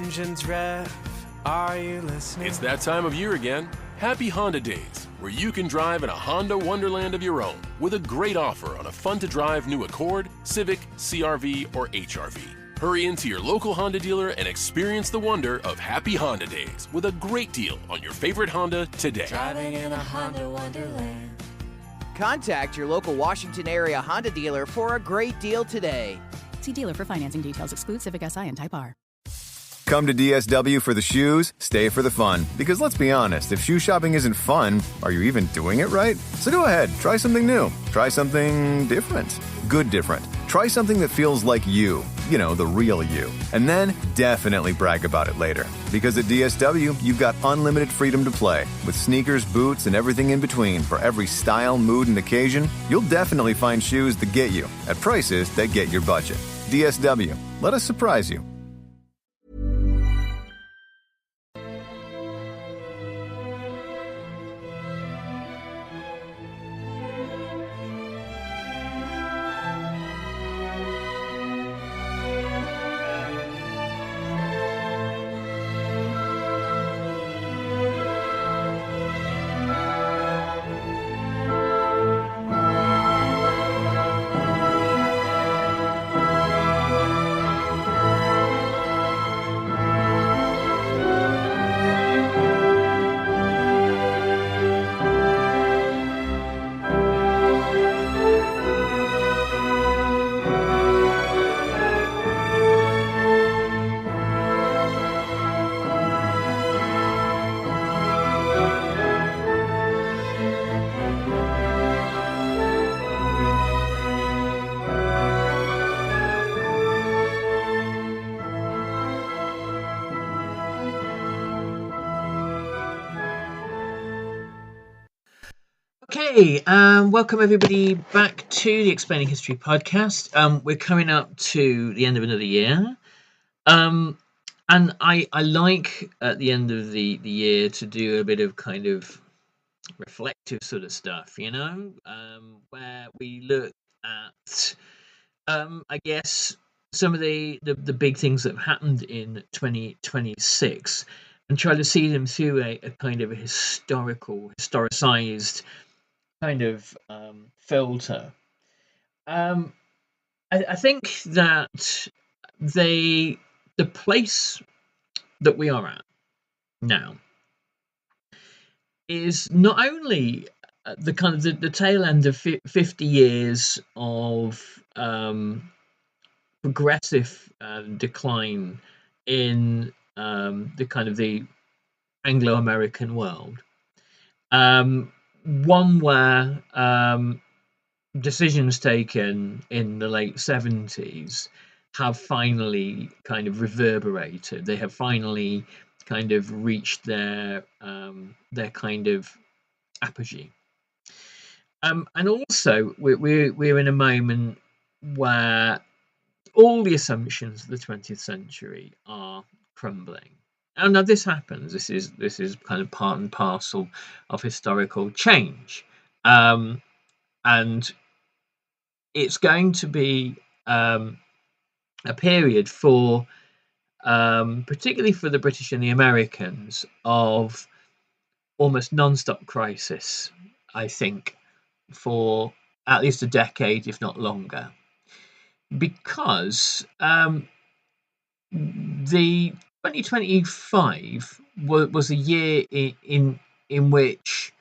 engines rev, are you listening? It's that time of year again. Happy Honda Days, where you can drive in a Honda wonderland of your own with a great offer on a fun-to-drive new Accord, Civic, CR-V, or HR-V. Hurry into your local Honda dealer and experience the wonder of Happy Honda Days with a great deal on your favorite Honda today. Driving in a Honda wonderland. Contact your local Washington area Honda dealer for a great deal today. See dealer for financing details. Exclude Civic Si and Type R. Come to DSW for the shoes, stay for the fun. Because let's be honest, if shoe shopping isn't fun, are you even doing it right? So go ahead, try something new. Try something different. Good different. Try something that feels like you. You know, the real you. And then definitely brag about it later. Because at DSW, you've got unlimited freedom to play. With sneakers, boots, and everything in between for every style, mood, and occasion, you'll definitely find shoes that get you at prices that get your budget. DSW. Let us surprise you. Okay, welcome everybody back to the Explaining History podcast. We're coming up to the end of another year, and I like at the end of the year to do a bit of kind of reflective sort of stuff, you know, where we look at, I guess, some of the big things that have happened in 2026 and try to see them through a kind of a historicized kind of filter. I think that the place that we are at now is not only the kind of the tail end of 50 years of progressive decline in the kind of the Anglo-American world. One where decisions taken in the late 70s have finally kind of reverberated. They have finally kind of reached their kind of apogee. And also we're in a moment where all the assumptions of the 20th century are crumbling. And now this happens. This is kind of part and parcel of historical change, and it's going to be a period for, particularly for the British and the Americans, of almost non-stop crisis. I think for at least a decade, if not longer, because the 2025 was a year in which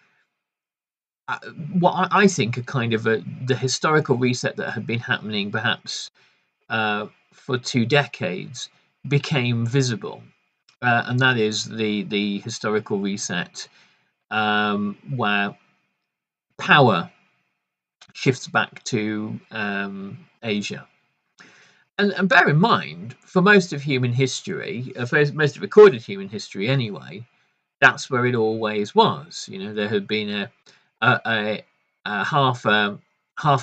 what I think a kind of the historical reset that had been happening perhaps for 2 decades became visible, and that is the historical reset where power shifts back to Asia. And bear in mind, for most of human history, for most of recorded human history anyway, that's where it always was. You know, there had been a half a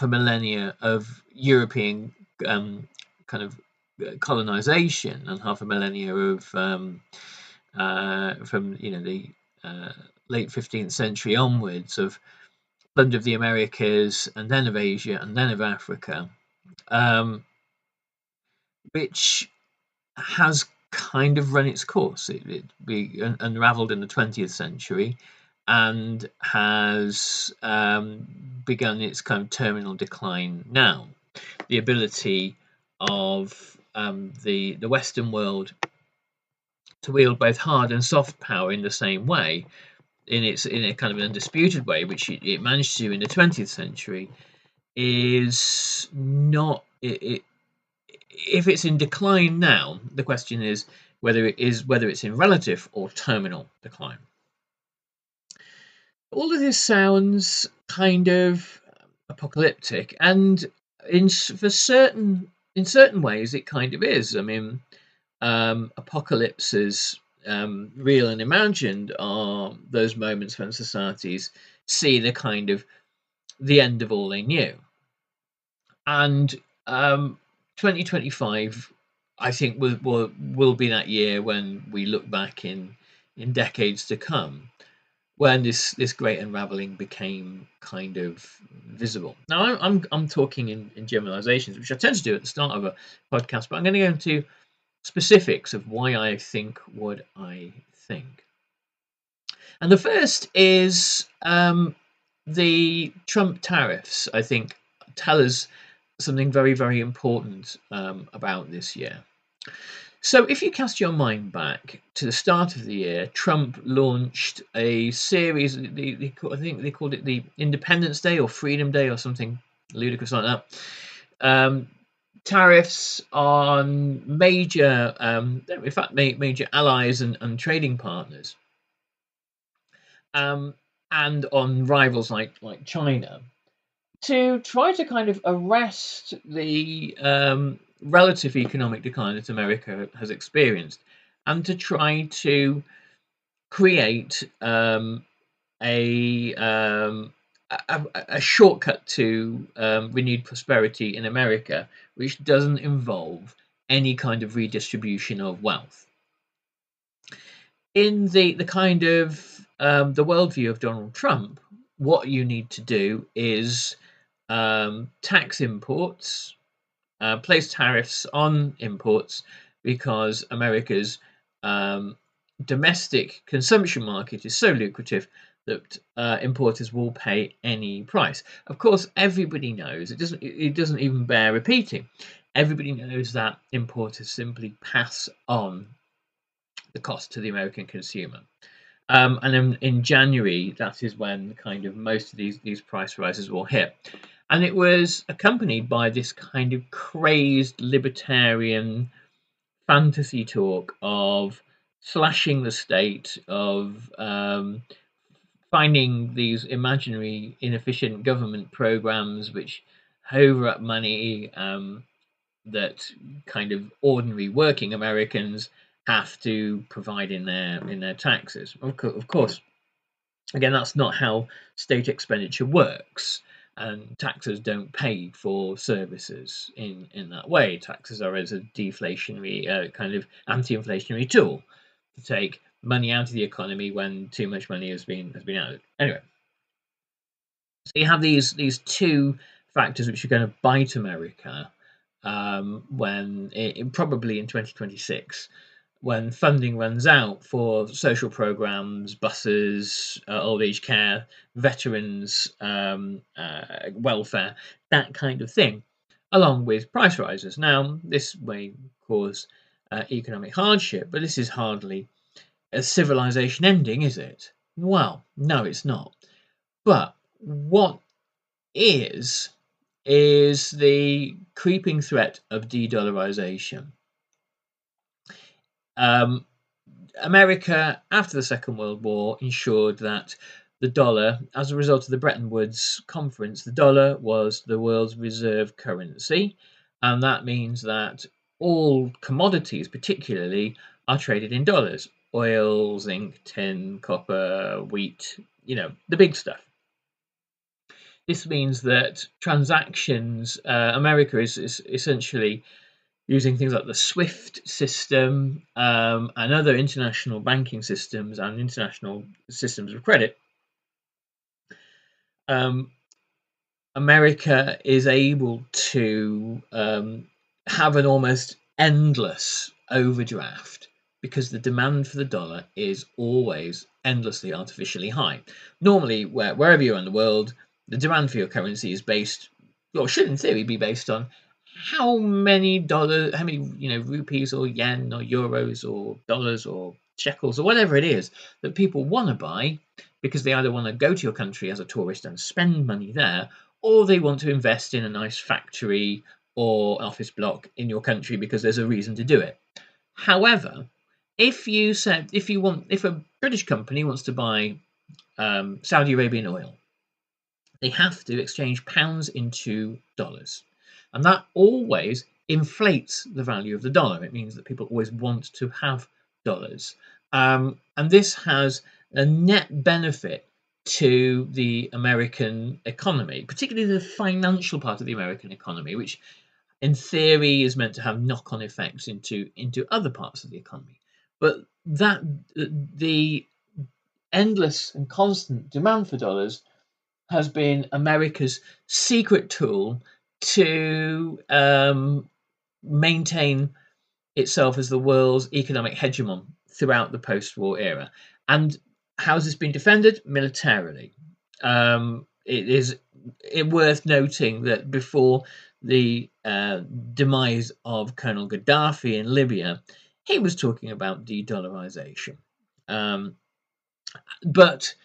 millennia of European kind of colonization and half a millennia of from the late 15th century onwards of plunder of the Americas and then of Asia and then of Africa. Which has kind of run its course. It unraveled in the 20th century and has begun its kind of terminal decline now. The ability of the Western world to wield both hard and soft power in the same way, in a kind of an undisputed way, which it managed to do in the 20th century, is not. If it's in decline now, the question is whether it's in relative or terminal decline. All of this sounds kind of apocalyptic, and in certain ways, it kind of is. I mean, apocalypses, real and imagined, are those moments when societies see the end of all they knew. And 2025, I think, will be that year when we look back in decades to come, when this great unraveling became kind of visible. Now, I'm talking in generalizations, which I tend to do at the start of a podcast, but I'm going to go into specifics of why I think what I think. And the first is the Trump tariffs, I think, tell us something very, very important about this year. So if you cast your mind back to the start of the year, Trump launched a series, I think they called it the Independence Day or Freedom Day or something ludicrous like that. Tariffs on major, in fact, major allies and trading partners, and on rivals like China, to try to kind of arrest the relative economic decline that America has experienced, and to try to create a shortcut to renewed prosperity in America, which doesn't involve any kind of redistribution of wealth. In the kind of the worldview of Donald Trump, what you need to do is tax imports, place tariffs on imports, because America's domestic consumption market is so lucrative that importers will pay any price. Of course, everybody knows, it doesn't even bear repeating, everybody knows that importers simply pass on the cost to the American consumer. And in January, that is when kind of most of these price rises will hit. And it was accompanied by this kind of crazed libertarian fantasy talk of slashing the state, of finding these imaginary inefficient government programs which hoover up money that kind of ordinary working Americans have to provide in their taxes. Of course, again, that's not how state expenditure works, and taxes don't pay for services in that way. Taxes are as a deflationary kind of anti-inflationary tool to take money out of the economy when too much money has been added. Anyway, so you have these two factors which are going to bite America when probably in 2026, when funding runs out for social programs, buses, old age care, veterans, welfare, that kind of thing, along with price rises. Now, this may cause economic hardship, but this is hardly a civilization ending, is it? Well, no, it's not. But what is the creeping threat of de-dollarization. America, after the Second World War, ensured that the dollar, as a result of the Bretton Woods Conference, the dollar was the world's reserve currency, and that means that all commodities, particularly, are traded in dollars. Oil, zinc, tin, copper, wheat, the big stuff. This means that transactions, America is essentially using things like the SWIFT system and other international banking systems and international systems of credit. America is able to have an almost endless overdraft because the demand for the dollar is always endlessly artificially high. Normally, wherever you're in the world, the demand for your currency is based, or should in theory be based on how many rupees or yen or euros or dollars or shekels or whatever it is that people want to buy, because they either want to go to your country as a tourist and spend money there, or they want to invest in a nice factory or office block in your country because there's a reason to do it. However, if a British company wants to buy Saudi Arabian oil, they have to exchange pounds into dollars. And that always inflates the value of the dollar. It means that people always want to have dollars. And this has a net benefit to the American economy, particularly the financial part of the American economy, which in theory is meant to have knock-on effects into other parts of the economy. But that the endless and constant demand for dollars has been America's secret tool to maintain itself as the world's economic hegemon throughout the post-war era. And how has this been defended? Militarily. It is worth noting that before the demise of Colonel Gaddafi in Libya, he was talking about de-dollarization. But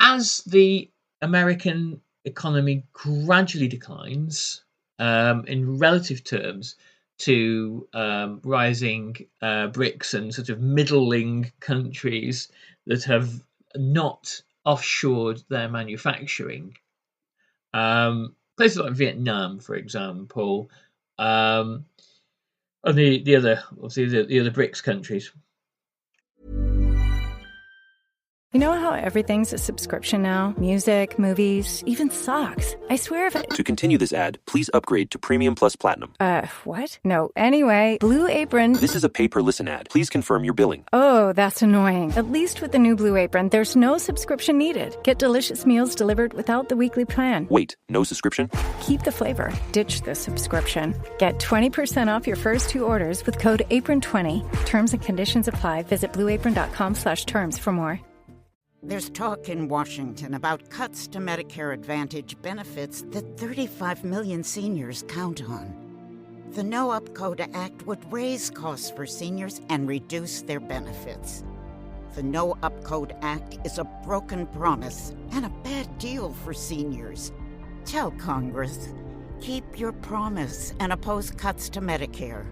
as the American economy gradually declines in relative terms to rising BRICS and sort of middling countries that have not offshored their manufacturing, places like Vietnam, for example, and the other BRICS countries. You know how everything's a subscription now? Music, movies, even socks. I swear if To continue this ad, please upgrade to Premium Plus Platinum. What? No, anyway, Blue Apron... This is a pay-per-listen ad. Please confirm your billing. Oh, that's annoying. At least with the new Blue Apron, there's no subscription needed. Get delicious meals delivered without the weekly plan. Wait, no subscription? Keep the flavor. Ditch the subscription. Get 20% off your first 2 orders with code APRON20. Terms and conditions apply. Visit blueapron.com/terms for more. There's talk in Washington about cuts to Medicare Advantage benefits that 35 million seniors count on. The No Up-Code Act would raise costs for seniors and reduce their benefits. The No Up-Code Act is a broken promise and a bad deal for seniors. Tell Congress, keep your promise and oppose cuts to Medicare.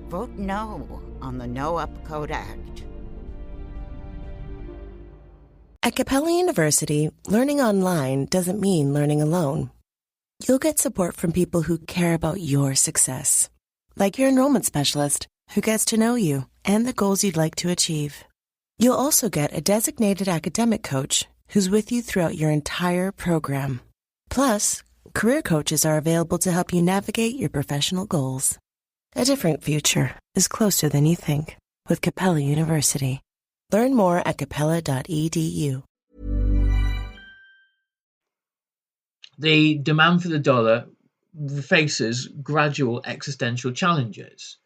Vote no on the No Up-Code Act. At Capella University, learning online doesn't mean learning alone. You'll get support from people who care about your success, like your enrollment specialist who gets to know you and the goals you'd like to achieve. You'll also get a designated academic coach who's with you throughout your entire program. Plus, career coaches are available to help you navigate your professional goals. A different future is closer than you think with Capella University. Learn more at capella.edu. The demand for the dollar faces gradual existential challenges.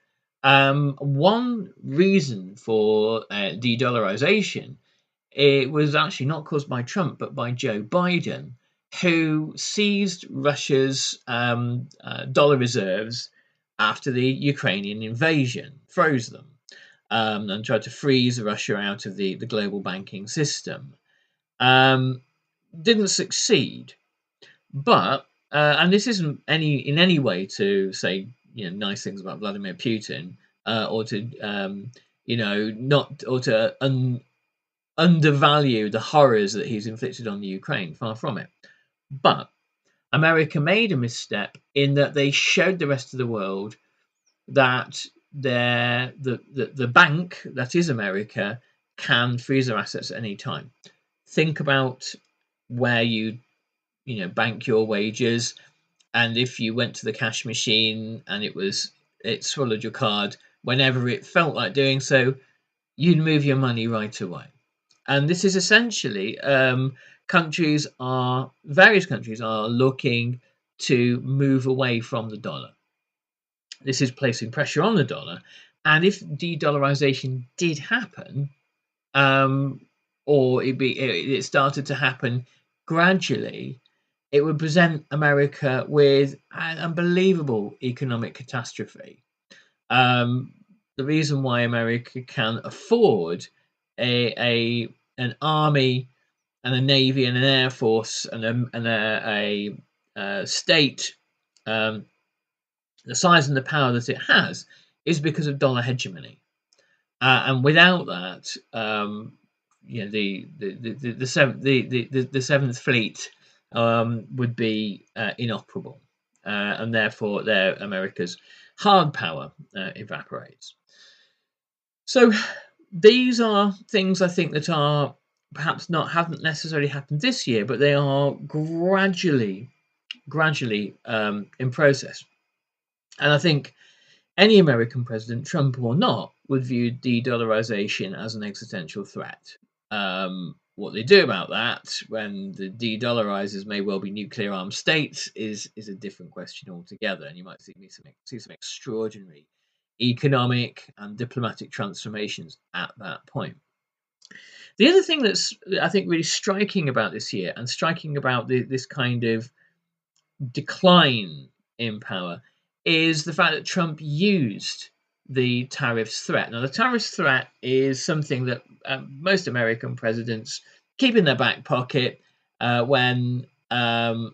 One reason for de-dollarization, it was actually not caused by Trump, but by Joe Biden, who seized Russia's dollar reserves after the Ukrainian invasion, froze them. And tried to freeze Russia out of the global banking system. Didn't succeed, but and this isn't in any way to say nice things about Vladimir Putin or to undervalue the horrors that he's inflicted on the Ukraine. Far from it. But America made a misstep in that they showed the rest of the world that the bank that is America can freeze their assets at any time. Think about where you bank your wages, and if you went to the cash machine and it swallowed your card whenever it felt like doing so, you'd move your money right away. And this is essentially various countries are looking to move away from the dollar. This is placing pressure on the dollar, And if de-dollarization did happen, or it started to happen gradually, it would present America with an unbelievable economic catastrophe. The reason why America can afford an army and a navy and an air force and a state, the size and the power that it has, is because of dollar hegemony. And without that, the Seventh Fleet would be inoperable, and therefore America's hard power evaporates. So these are things I think that are perhaps haven't necessarily happened this year, but they are gradually in process. And I think any American president, Trump or not, would view de-dollarization as an existential threat. What they do about that when the de-dollarizers may well be nuclear armed states is a different question altogether. And you might see some extraordinary economic and diplomatic transformations at that point. The other thing that's, I think, really striking about this year and striking about this kind of decline in power is the fact that Trump used the tariffs threat. Now, the tariffs threat is something that most American presidents keep in their back pocket when a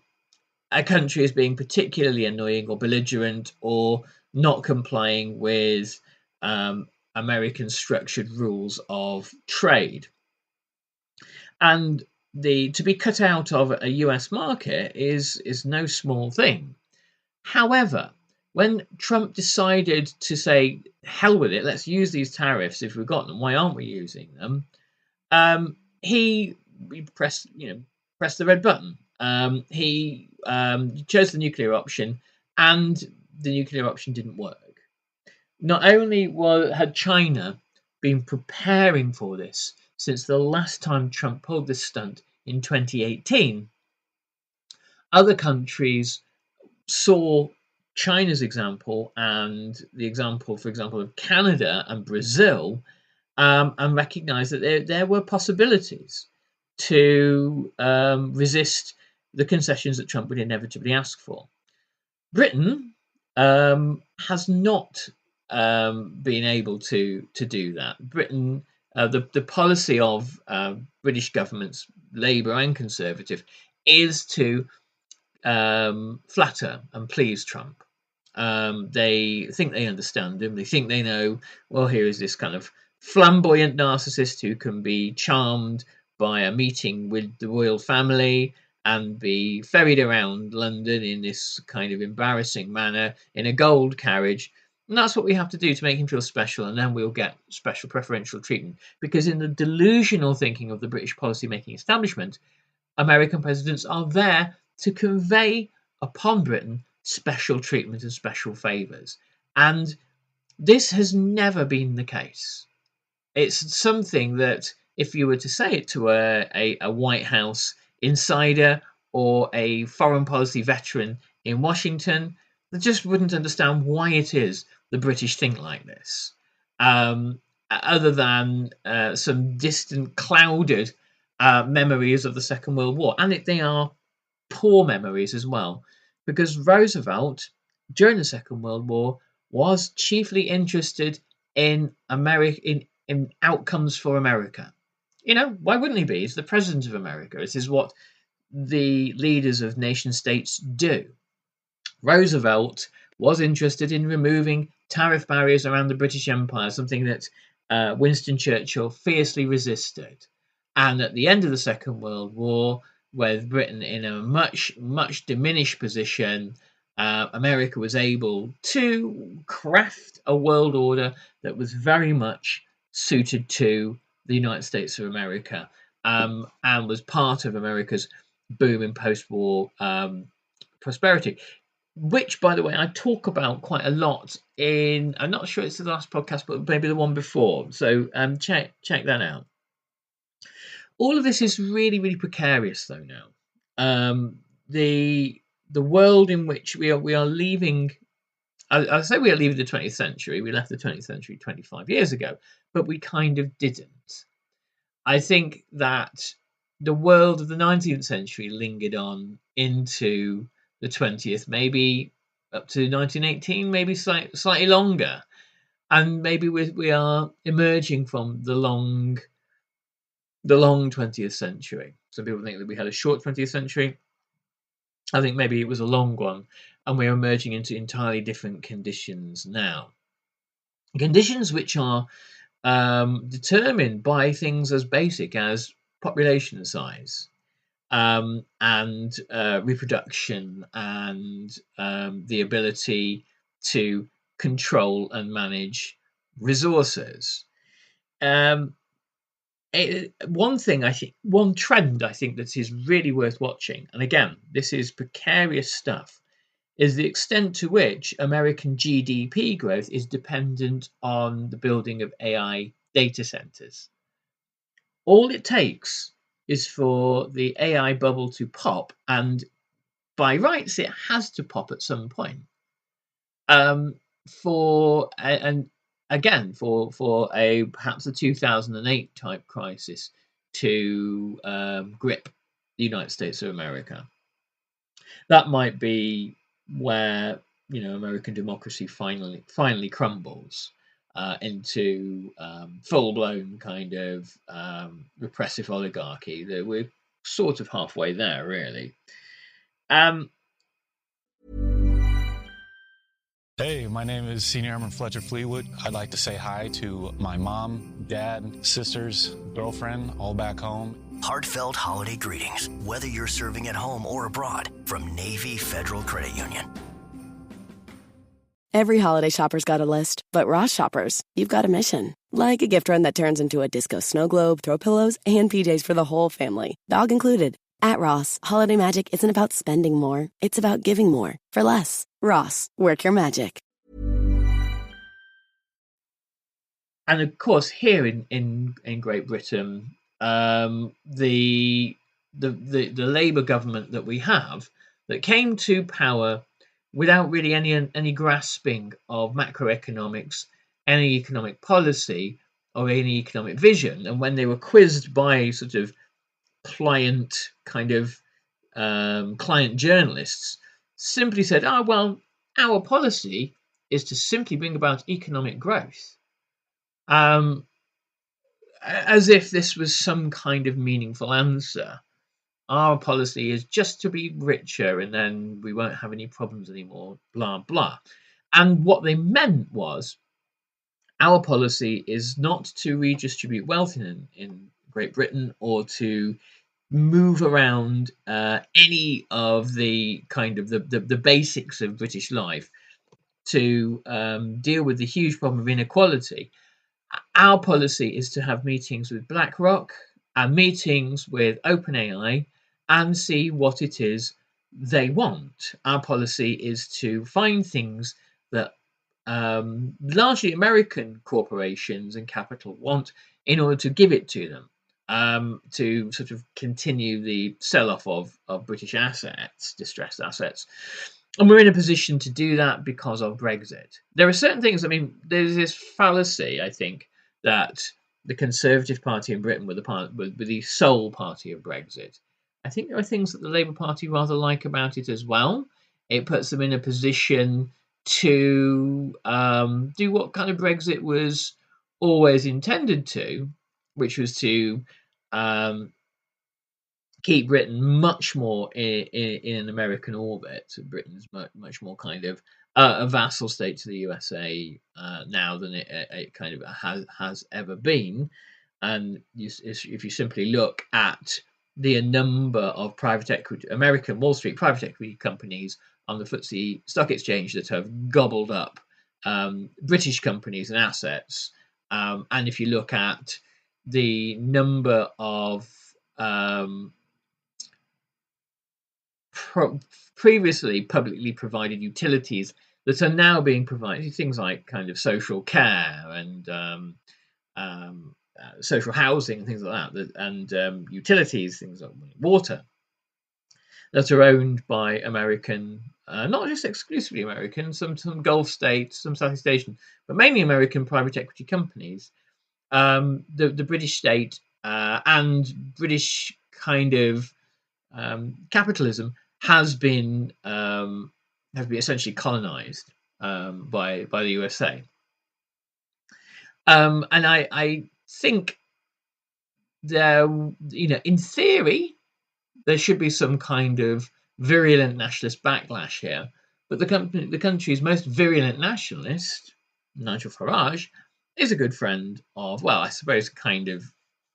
country is being particularly annoying or belligerent or not complying with American structured rules of trade. And to be cut out of a US market is no small thing. However, when Trump decided to say, hell with it, let's use these tariffs if we've got them, why aren't we using them? He pressed the red button. He chose the nuclear option, and the nuclear option didn't work. Not only had China been preparing for this since the last time Trump pulled this stunt in 2018, other countries saw China's example and the example, for example, of Canada and Brazil, and recognized that there were possibilities to resist the concessions that Trump would inevitably ask for. Britain has not been able to do that. Britain, the policy of British governments, Labour and Conservative, is to flatter and please Trump. They think they understand him. They think they know, well, here is this kind of flamboyant narcissist who can be charmed by a meeting with the royal family and be ferried around London in this kind of embarrassing manner in a gold carriage. And that's what we have to do to make him feel special, and then we'll get special preferential treatment. Because in the delusional thinking of the British policy-making establishment, American presidents are there to convey upon Britain special treatment and special favours. And this has never been the case. It's something that if you were to say it to a White House insider or a foreign policy veteran in Washington, they just wouldn't understand why it is the British think like this, other than some distant, clouded memories of the Second World War. And they are poor memories as well, because Roosevelt, during the Second World War, was chiefly interested in in outcomes for America. Why wouldn't he be? He's the president of America. This is what the leaders of nation states do. Roosevelt was interested in removing tariff barriers around the British Empire, something that Winston Churchill fiercely resisted. And at the end of the Second World War, with Britain in a much, much diminished position, America was able to craft a world order that was very much suited to the United States of America, and was part of America's boom in post-war prosperity, which, by the way, I talk about quite a lot in, I'm not sure it's the last podcast, but maybe the one before. So check that out. All of this is really, really precarious, though, now. The world in which we are leaving I say we are leaving the 20th century. We left the 20th century 25 years ago, but we kind of didn't. I think that the world of the 19th century lingered on into the 20th, maybe up to 1918, maybe slightly longer. And maybe we are emerging from the long 20th century. Some people think that we had a short 20th century. I think maybe it was a long one, and we're emerging into entirely different conditions now. Conditions which are determined by things as basic as population size, and reproduction, and the ability to control and manage resources. One trend I think that is really worth watching, and again, this is precarious stuff, is the extent to which American GDP growth is dependent on the building of AI data centers. All it takes is for the AI bubble to pop, and by rights, it has to pop at some point. For perhaps a 2008 type crisis to grip the United States of America. That might be where American democracy finally crumbles into full-blown kind of repressive oligarchy. That we're sort of halfway there, really. Hey, my name is Senior Airman Fletcher Fleetwood. I'd like to say hi to my mom, dad, sisters, girlfriend, all back home. Heartfelt holiday greetings, whether you're serving at home or abroad, from Navy Federal Credit Union. Every holiday shopper's got a list, but Ross shoppers, you've got a mission. Like a gift run that turns into a disco snow globe, throw pillows, and PJs for the whole family, dog included. At Ross, holiday magic isn't about spending more, it's about giving more for less. Ross, work your magic. And of course, here in Great Britain, the Labour government that we have, that came to power without really any grasping of macroeconomics, any economic policy, or any economic vision, and when they were quizzed by sort of client journalists, simply said, well, our policy is to simply bring about economic growth. As if this was some kind of meaningful answer. Our policy is just to be richer, and then we won't have any problems anymore, blah, blah. And what they meant was, our policy is not to redistribute wealth in Great Britain, or to move around any of the kind of the basics of British life, to deal with the huge problem of inequality. Our policy is to have meetings with BlackRock and meetings with OpenAI and see what it is they want. Our policy is to find things that largely American corporations and capital want, in order to give it to them, to sort of continue the sell-off of British assets, distressed assets. And we're in a position to do that because of Brexit. There are certain things, there's this fallacy, I think, that the Conservative Party in Britain were the sole party of Brexit. I think there are things that the Labour Party rather like about it as well. It puts them in a position to do what kind of Brexit was always intended to, which was to keep Britain much more in an American orbit. Britain's much more kind of a vassal state to the USA now than it kind of has ever been. And if you simply look at the number of private equity, American Wall Street private equity companies on the FTSE Stock Exchange that have gobbled up British companies and assets, and if you look at the number of previously publicly provided utilities that are now being provided, things like kind of social care and social housing and things like that, and utilities, things like water. that are owned by American, not just exclusively American, some Gulf states, some Southeast Asian, but mainly American private equity companies. The British state and British kind of capitalism has been essentially colonized by the USA. And I think there, in theory, there should be some kind of virulent nationalist backlash here. But the country's most virulent nationalist, Nigel Farage, is a good friend of, well, I suppose, kind of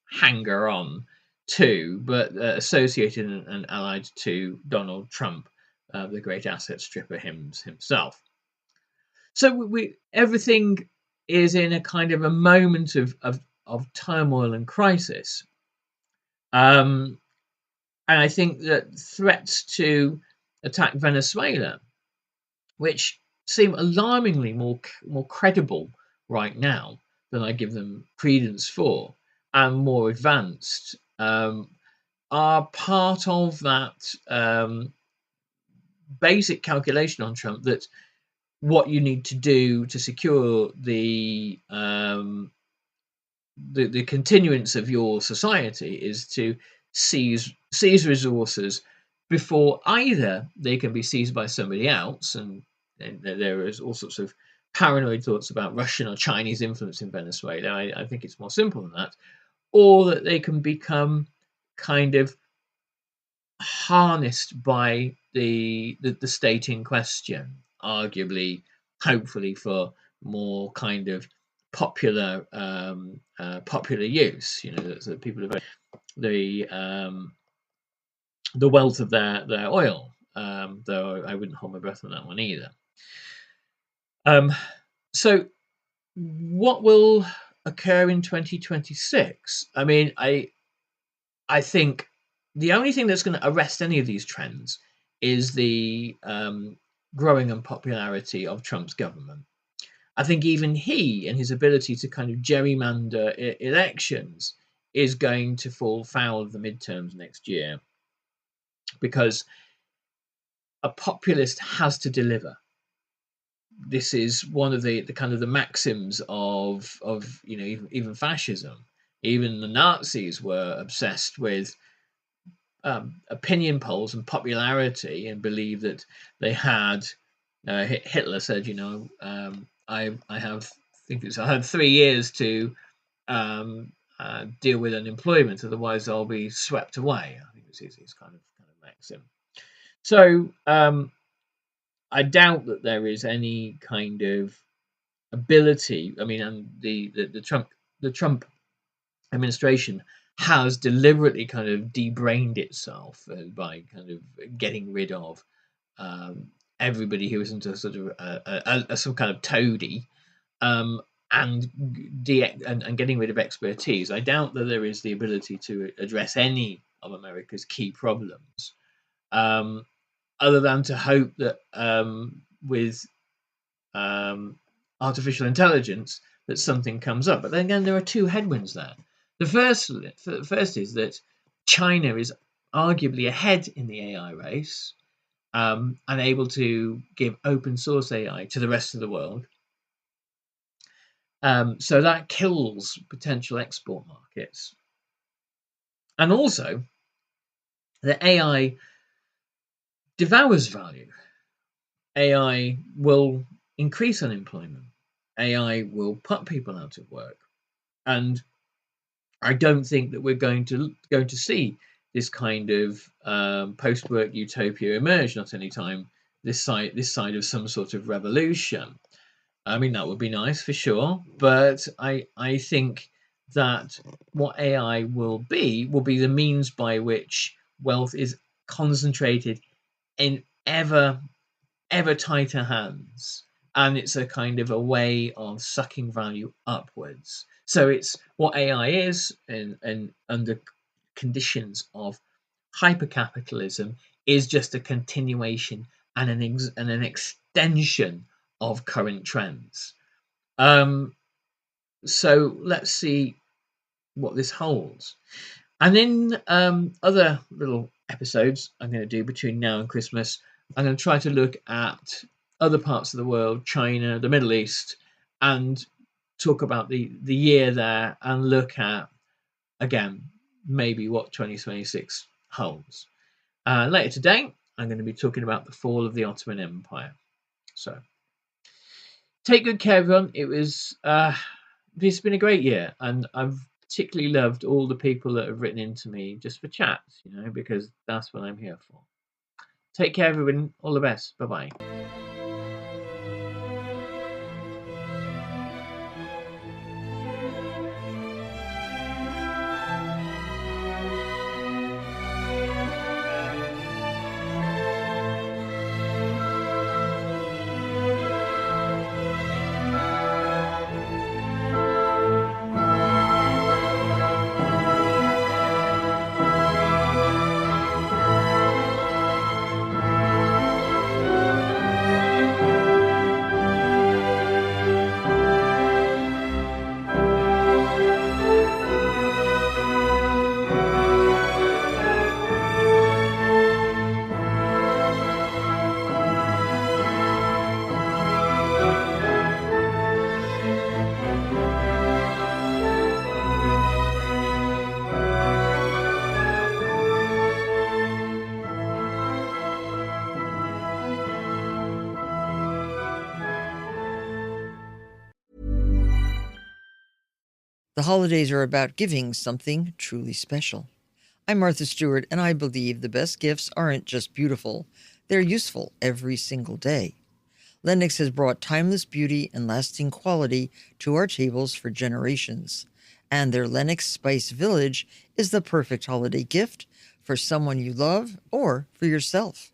hanger-on too, but associated and allied to Donald Trump, the great asset stripper himself. So everything is in a kind of a moment of turmoil and crisis. And I think that threats to attack Venezuela, which seem alarmingly more credible right now than I give them credence for, and more advanced, are part of that basic calculation on Trump that what you need to do to secure the continuance of your society is to seize resources before either they can be seized by somebody else, and there is all sorts of paranoid thoughts about Russian or Chinese influence in Venezuela. I think it's more simple than that, or that they can become kind of harnessed by the state in question, arguably, hopefully for more kind of popular use. So people are the wealth of their oil. Though I wouldn't hold my breath on that one either. So what will occur in 2026? I mean, I think the only thing that's going to arrest any of these trends is the growing unpopularity of Trump's government. I think even he and his ability to kind of gerrymander elections is going to fall foul of the midterms next year, because a populist has to deliver. This is one of the kind of the maxims of even fascism. Even the Nazis were obsessed with opinion polls and popularity, and believed that they had. Hitler said, I had 3 years to deal with unemployment, otherwise I'll be swept away. I think it's his kind of maxim. So I doubt that there is any kind of ability. I mean, and the Trump administration has deliberately kind of de-brained itself by kind of getting rid of everybody who isn't a sort of some kind of toady, and getting rid of expertise. I doubt that there is the ability to address any of America's key problems, other than to hope that with artificial intelligence that something comes up. But then again, there are two headwinds there. The first is that China is arguably ahead in the AI race, and able to give open source AI to the rest of the world. So that kills potential export markets. And also, the AI devours value. AI will increase unemployment. AI will put people out of work. And I don't think that we're going to see this kind of post-work utopia emerge, not anytime this side of some sort of revolution. I mean, that would be nice for sure, but I think that what AI will be the means by which wealth is concentrated in ever tighter hands, and it's a kind of a way of sucking value upwards. So it's what AI is, and under conditions of hypercapitalism, is just a continuation and an extension of current trends. So let's see what this holds. And in other little episodes I'm going to do between now and Christmas, I'm going to try to look at other parts of the world, China, the Middle East, and talk about the year there and look at, again, maybe what 2026 holds. Later today, I'm going to be talking about the fall of the Ottoman Empire. So, take good care, everyone. It's been a great year, and I've particularly loved all the people that have written into me just for chats, because that's what I'm here for. Take care, everyone. All the best. Bye-bye. The holidays are about giving something truly special. I'm Martha Stewart, and I believe the best gifts aren't just beautiful, they're useful every single day. Lennox has brought timeless beauty and lasting quality to our tables for generations, and their Lennox Spice Village is the perfect holiday gift for someone you love or for yourself.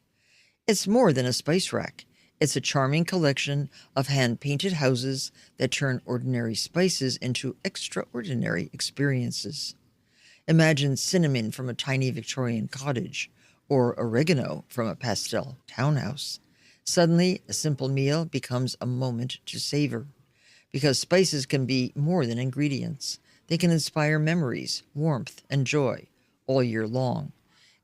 It's more than a spice rack. It's a charming collection of hand-painted houses that turn ordinary spices into extraordinary experiences. Imagine cinnamon from a tiny Victorian cottage, or oregano from a pastel townhouse. Suddenly, a simple meal becomes a moment to savor. Because spices can be more than ingredients. They can inspire memories, warmth, and joy all year long.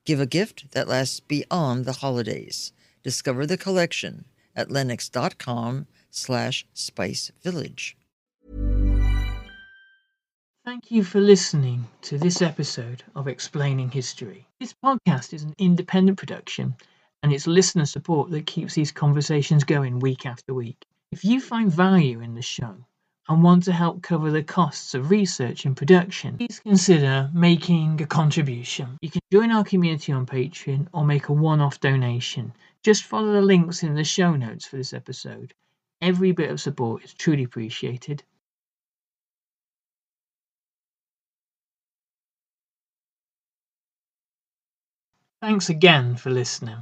Give a gift that lasts beyond the holidays. Discover the collection at lennox.com/spicevillage. Thank you for listening to this episode of Explaining History. This podcast is an independent production, and it's listener support that keeps these conversations going week after week. If you find value in the show and want to help cover the costs of research and production, please consider making a contribution. You can join our community on Patreon or make a one-off donation. Just follow the links in the show notes for this episode. Every bit of support is truly appreciated. Thanks again for listening.